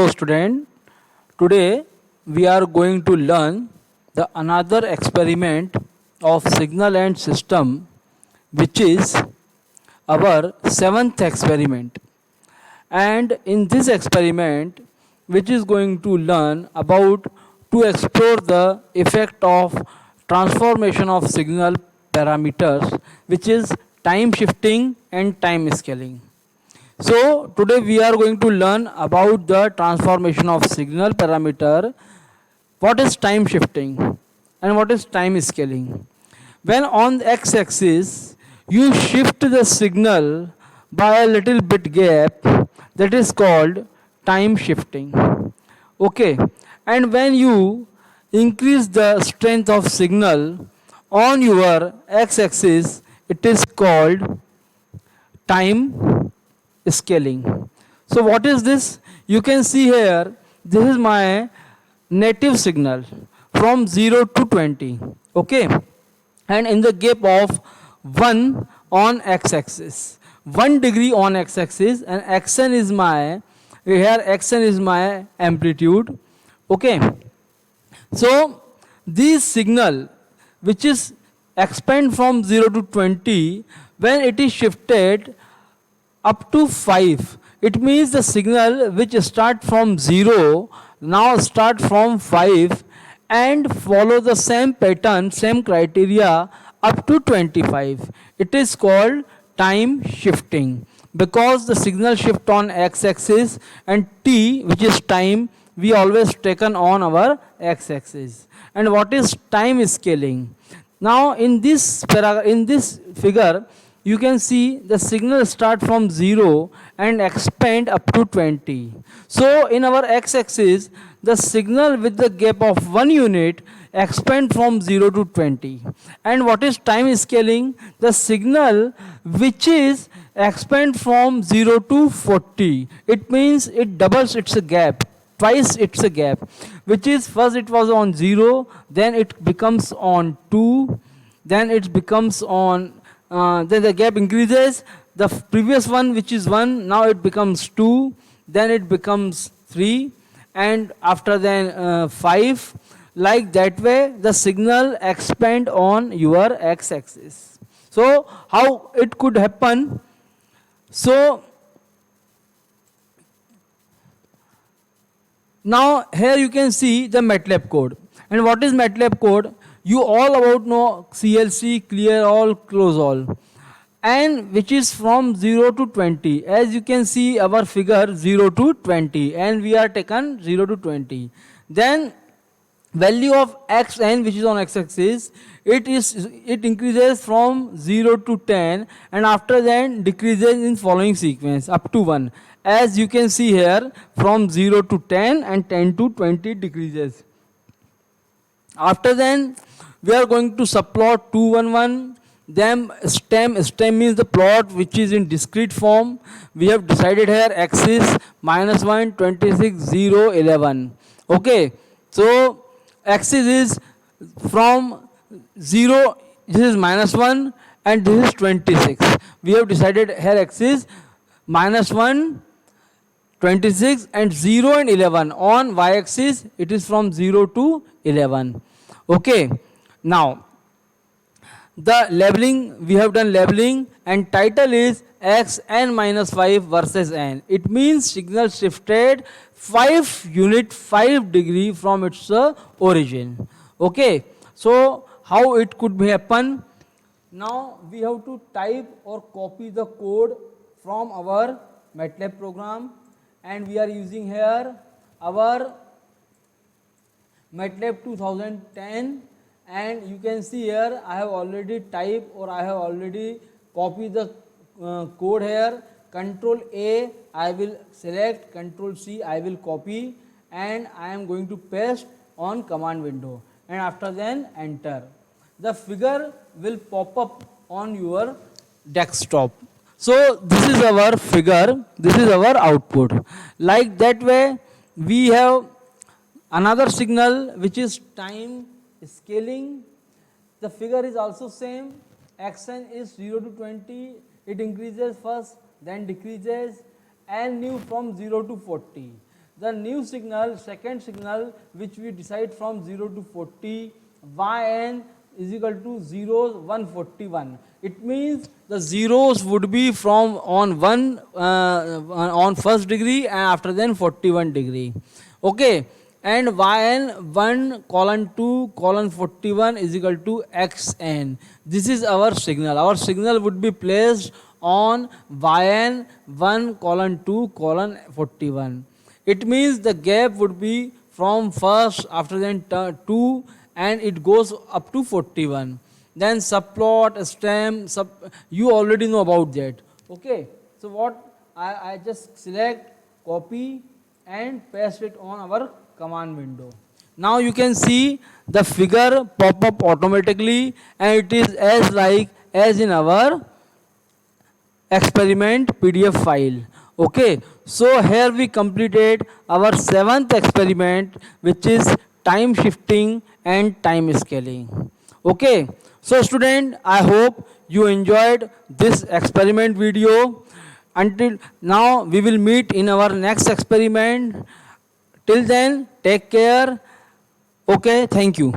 Hello student, today we are going to learn the another experiment of signal and system, which is our seventh experiment. And in this experiment, which is going to learn about to explore the effect of transformation of signal parameters, which is time shifting and time scaling. So today we are going to learn about the transformation of signal parameter, what is time shifting and what is time scaling. When on the x-axis you shift the signal by a little bit gap, that is called time shifting. Okay, and when you increase the strength of signal on your x-axis, it is called time scaling. So what is this? You can see here, this is my native signal from 0 to 20. Okay, and in the gap of 1 on x-axis, 1 degree on x-axis, and xn is my, here xn is my amplitude. Okay, so this signal which is expand from 0 to 20, when it is shifted up to 5, it means the signal which start from 0 now start from 5 and follow the same pattern, same criteria up to 25. It is called time shifting because the signal shift on x-axis and t, which is time, we always taken on our x-axis. And what is time scaling? Now in this figure, you can see the signal start from 0 and expand up to 20. So in our x-axis, the signal with the gap of 1 unit expand from 0 to 20. And what is time scaling? The signal which is expand from 0 to 40. It means it doubles its gap. Twice it's a gap, which is first it was on 0, then it becomes on 2, then it becomes on then the gap increases, the previous one which is 1, now it becomes 2, then it becomes 3, and after then 5. Like that way the signal expand on your x-axis. So how it could happen? So now here you can see the MATLAB code. And what is MATLAB code? You all about know CLC, clear all, close all, and which is from 0 to 20. As you can see our figure 0 to 20, and we are taken 0 to 20. Then value of xn, which is on x-axis, it increases from 0 to 10, and after that decreases in following sequence up to 1. As you can see here, from 0 to 10 and 10 to 20 decreases. After then we are going to subplot 2, 1, 1. Then stem means the plot which is in discrete form. We have decided here axis -1, 26, 0, 11. Okay, so axis is from 0, this is -1 and this is 26. We have decided here axis -1, 26 and 0 and 11. On y-axis it is from 0 to 11. Okay, now the labeling, we have done labeling, and title is x n minus 5 versus n. It means signal shifted 5 unit 5 degree from its origin. Okay, so how it could be happen? Now we have to type or copy the code from our MATLAB program, and we are using here our MATLAB 2010, and you can see here I have already typed or I have already copied the code here. Control A I will select, Control C I will copy, and I am going to paste on command window, and after then enter. The figure will pop up on your desktop. So this is our figure, this is our output. Like that way we have another signal which is time scaling. The figure is also same. Xn is 0 to 20. It increases first, then decreases, and new from 0 to 40. the new signal, second signal, which we decide from 0 to 40, yn is equal to 0, 141. It means the zeros would be from on on first degree and after then 41 degree. Okay, and yn 1 colon 2 colon 41 is equal to xn. This is our signal. Our signal would be placed on yn 1 colon 2 colon 41. It means the gap would be from first, after then 2, and it goes up to 41. Then subplot, stem, you already know about that. Okay, so what I just select, copy and paste it on our command window. Now you can see the figure pop up automatically, and it is as like as in our experiment PDF file. Okay, so here we completed our 7th experiment, which is time shifting and time scaling. Okay, so student, I hope you enjoyed this experiment video. Until now, we will meet in our next experiment. Till then, take care. Okay, thank you.